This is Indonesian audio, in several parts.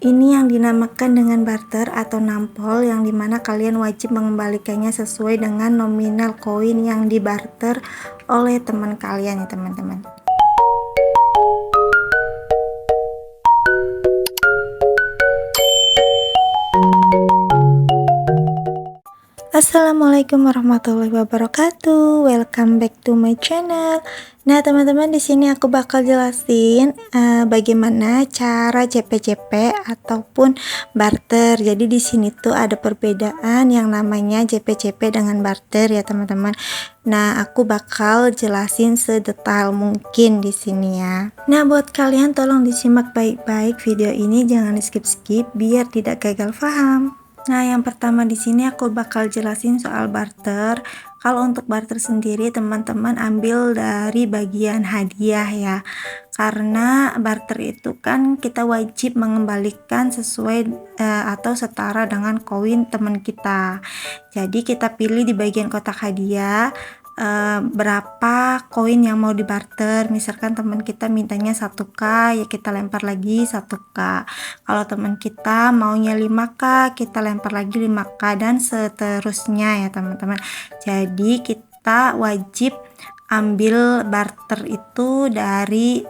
Ini yang dinamakan dengan barter atau nampol, yang dimana kalian wajib mengembalikannya sesuai dengan nominal koin yang dibarter oleh teman kalian ya teman-teman. Assalamualaikum warahmatullahi wabarakatuh. Welcome back to my channel. Nah, teman-teman, di sini aku bakal jelasin bagaimana cara JP-JP ataupun barter. Jadi di sini tuh ada perbedaan yang namanya JP-JP dengan barter ya, teman-teman. Nah, aku bakal jelasin sedetail mungkin di sini ya. Nah, buat kalian tolong disimak baik-baik video ini, jangan di-skip-skip biar tidak gagal paham. Nah, yang pertama di sini aku bakal jelasin soal barter. Kalau untuk barter sendiri, teman-teman ambil dari bagian hadiah ya. Karena barter itu kan kita wajib mengembalikan sesuai atau setara dengan koin teman kita. Jadi kita pilih di bagian kotak hadiah berapa koin yang mau dibarter. Misalkan teman kita mintanya 1k, ya kita lempar lagi 1k. Kalau teman kita maunya 5k, kita lempar lagi 5k, dan seterusnya ya teman-teman. Jadi kita wajib ambil barter itu dari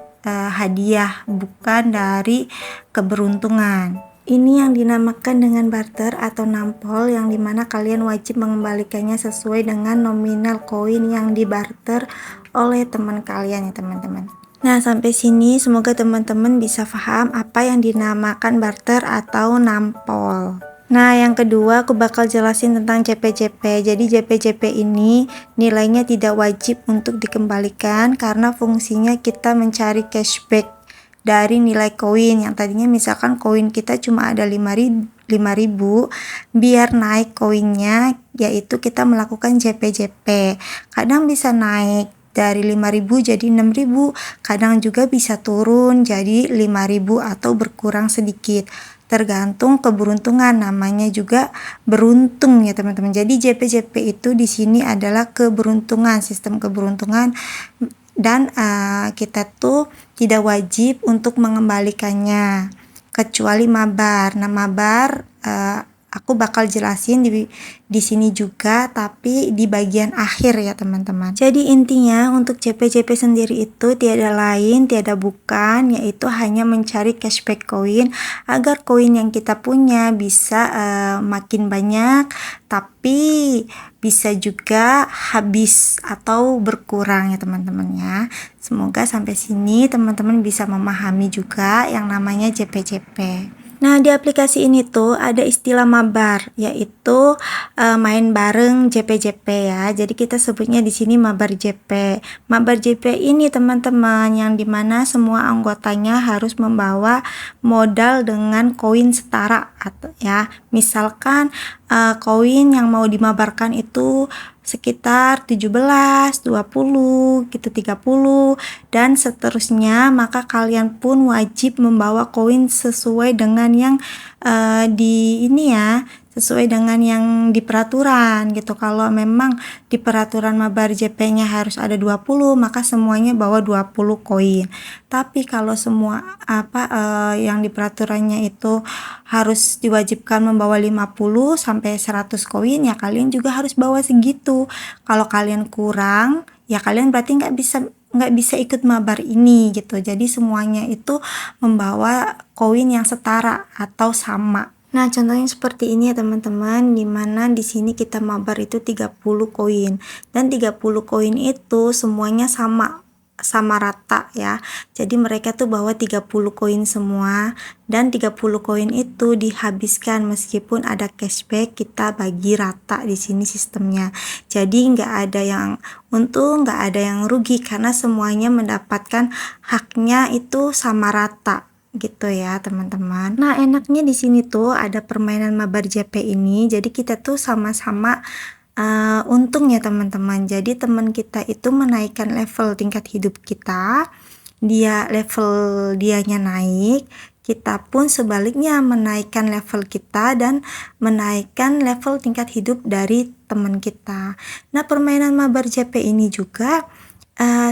hadiah, bukan dari keberuntungan. Ini yang dinamakan dengan barter atau nampol, yang dimana kalian wajib mengembalikannya sesuai dengan nominal koin yang dibarter oleh teman kalian ya teman-teman. Nah, sampai sini semoga teman-teman bisa paham apa yang dinamakan barter atau nampol. Nah, yang kedua aku bakal jelasin tentang JP-JP. Jadi JP-JP ini nilainya tidak wajib untuk dikembalikan karena fungsinya kita mencari cashback dari nilai koin. Yang tadinya misalkan koin kita cuma ada 5.000, biar naik koinnya, yaitu kita melakukan JP-JP. Kadang bisa naik dari 5.000 jadi 6.000, kadang juga bisa turun jadi 5.000 atau berkurang sedikit, tergantung keberuntungan. Namanya juga beruntung ya teman-teman. Jadi JP-JP itu di sini adalah keberuntungan, sistem keberuntungan, dan kita tuh tidak wajib untuk mengembalikannya kecuali mabar. Nah, mabar aku bakal jelasin di sini juga, tapi di bagian akhir ya teman-teman. Jadi intinya untuk JP-JP sendiri itu tiada lain tiada bukan, yaitu hanya mencari cashback koin agar koin yang kita punya bisa makin banyak, tapi bisa juga habis atau berkurang ya teman-teman ya. Semoga sampai sini teman-teman bisa memahami juga yang namanya JP-JP. Nah, di aplikasi ini tuh ada istilah mabar, yaitu main bareng JP-JP ya. Jadi kita sebutnya di sini mabar JP. Mabar JP ini teman-teman yang dimana semua anggotanya harus membawa modal dengan koin setara atau ya. Misalkan koin yang mau dimabarkan itu sekitar 17, 20, gitu 30 dan seterusnya, maka kalian pun wajib membawa koin sesuai dengan yang di ini ya, sesuai dengan yang di peraturan gitu. Kalau memang di peraturan mabar JP-nya harus ada 20, maka semuanya bawa 20 koin. Tapi kalau semua yang di peraturannya itu harus diwajibkan membawa 50 sampai 100 koin, ya kalian juga harus bawa segitu. Kalau kalian kurang, ya kalian berarti nggak bisa ikut mabar ini gitu. Jadi semuanya itu membawa koin yang setara atau sama. Nah, contohnya seperti ini ya teman-teman, dimana di sini kita mabar itu 30 koin, dan 30 koin itu semuanya sama rata ya. Jadi mereka tuh bawa 30 koin semua, dan 30 koin itu dihabiskan meskipun ada cashback, kita bagi rata di sini sistemnya. Jadi nggak ada yang untung, nggak ada yang rugi, karena semuanya mendapatkan haknya itu sama rata gitu ya teman-teman. Nah, enaknya di sini tuh ada permainan mabar JP ini, jadi kita tuh sama-sama untung ya teman-teman. Jadi teman kita itu menaikkan level tingkat hidup kita, dianya naik, kita pun sebaliknya menaikkan level kita dan menaikkan level tingkat hidup dari teman kita. Nah, permainan mabar JP ini juga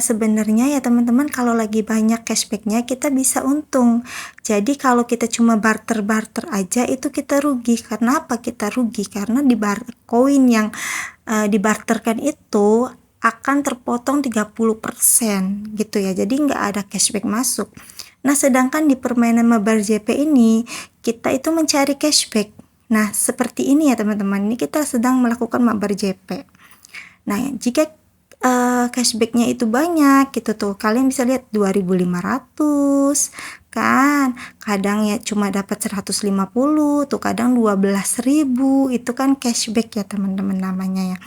Sebenarnya ya teman-teman, kalau lagi banyak cashback-nya kita bisa untung. Jadi kalau kita cuma barter-barter aja itu kita rugi. Karena apa kita rugi? Karena koin yang dibarterkan itu akan terpotong 30% gitu ya. Jadi nggak ada cashback masuk. Nah, sedangkan di permainan Mabar JP ini kita itu mencari cashback. Nah, seperti ini ya teman-teman. Ini kita sedang melakukan Mabar JP. Nah, jika cashbacknya itu banyak gitu tuh, kalian bisa lihat 2.500 kan, kadang ya cuma dapat 150 tuh, kadang 12.000, itu kan cashback ya teman-teman namanya ya,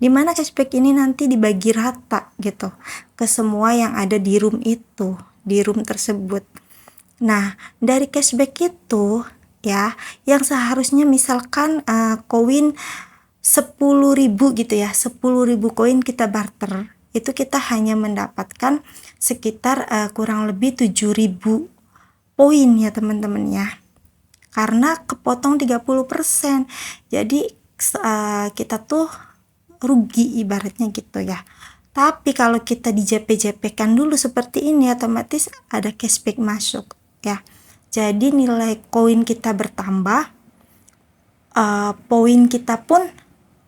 dimana cashback ini nanti dibagi rata gitu ke semua yang ada di room itu, di room tersebut. Nah, dari cashback itu ya, yang seharusnya misalkan koin 10.000 gitu ya, 10.000 koin kita barter, itu kita hanya mendapatkan sekitar kurang lebih 7.000 poin ya teman-teman ya, karena kepotong 30%. Jadi kita tuh rugi ibaratnya gitu ya. Tapi kalau kita di JP-JP kan dulu seperti ini, otomatis ada cashback masuk ya. Jadi nilai koin kita bertambah, poin kita pun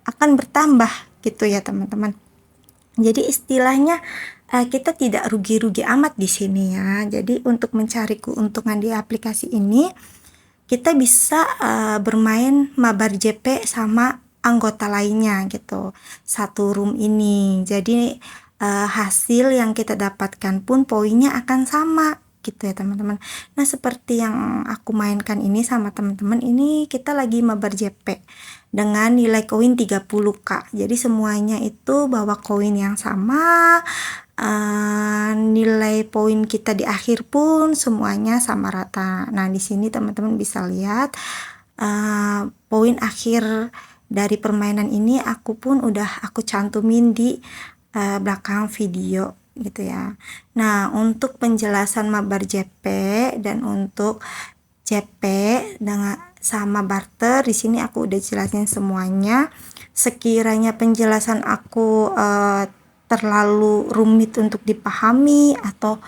akan bertambah gitu ya teman-teman. Jadi istilahnya kita tidak rugi-rugi amat di sini ya. Jadi untuk mencari keuntungan di aplikasi ini kita bisa bermain Mabar JP sama anggota lainnya gitu, satu room ini. Jadi hasil yang kita dapatkan pun poinnya akan sama gitu ya teman-teman. Nah, seperti yang aku mainkan ini sama teman-teman, ini kita lagi Mabar JP dengan nilai koin 30k. Jadi semuanya itu bawa koin yang sama, nilai poin kita di akhir pun semuanya sama rata. Nah, di sini teman-teman bisa lihat poin akhir dari permainan ini aku pun udah aku cantumin di belakang video gitu ya. Nah, untuk penjelasan Mabar JP dan untuk JP dengan sama barter di sini aku udah jelasin semuanya. Sekiranya penjelasan aku terlalu rumit untuk dipahami atau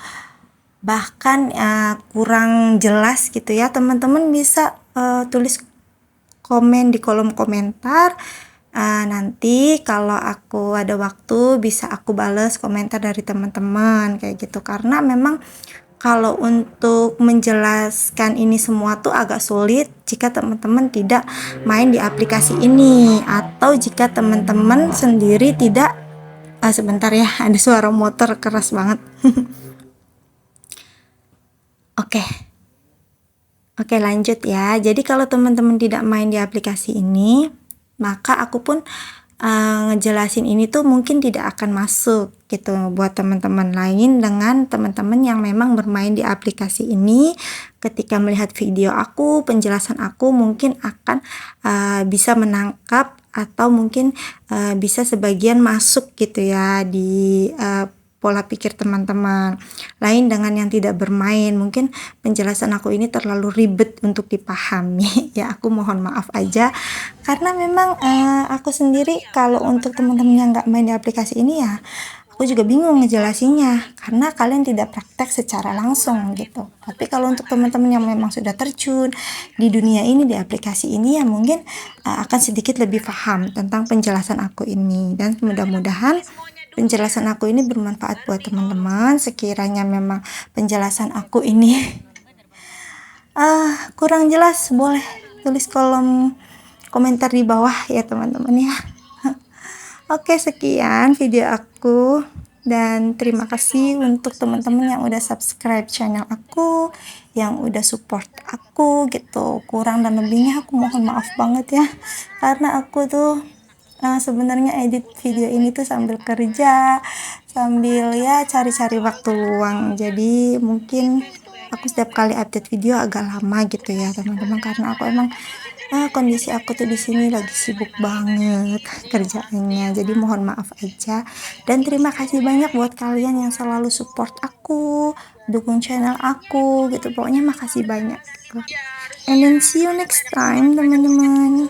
bahkan kurang jelas gitu ya, teman-teman bisa tulis komen di kolom komentar. Nanti kalau aku ada waktu bisa aku bales komentar dari teman-teman kayak gitu, karena memang kalau untuk menjelaskan ini semua tuh agak sulit jika teman-teman tidak main di aplikasi ini, atau jika teman-teman sendiri tidak sebentar ya, ada suara motor keras banget. Oke. Oke, lanjut ya. Jadi kalau teman-teman tidak main di aplikasi ini, maka aku pun ngejelasin ini tuh mungkin tidak akan masuk gitu buat teman-teman lain, dengan teman-teman yang memang bermain di aplikasi ini. Ketika melihat video aku, penjelasan aku mungkin akan bisa menangkap atau mungkin bisa sebagian masuk gitu ya di pola pikir teman-teman. Lain dengan yang tidak bermain, mungkin penjelasan aku ini terlalu ribet untuk dipahami ya, aku mohon maaf aja, karena memang aku sendiri kalau untuk teman-teman yang nggak main di aplikasi ini ya, aku juga bingung ngejelasinnya karena kalian tidak praktek secara langsung gitu. Tapi kalau untuk teman-teman yang memang sudah terjun di dunia ini, di aplikasi ini, ya mungkin akan sedikit lebih paham tentang penjelasan aku ini, dan mudah-mudahan penjelasan aku ini bermanfaat buat teman-teman. Sekiranya memang penjelasan aku ini kurang jelas, boleh tulis kolom komentar di bawah ya teman-teman ya. Oke, sekian video aku, dan terima kasih untuk teman-teman yang udah subscribe channel aku, yang udah support aku gitu. Kurang dan lebihnya aku mohon maaf banget ya, karena aku tuh sebenarnya edit video ini tuh sambil kerja, sambil ya cari-cari waktu luang. Jadi mungkin aku setiap kali update video agak lama gitu ya teman-teman, karena aku emang kondisi aku tuh di sini lagi sibuk banget kerjaannya. Jadi mohon maaf aja, dan terima kasih banyak buat kalian yang selalu support aku, dukung channel aku gitu. Pokoknya makasih banyak gitu. And then see you next time teman-teman.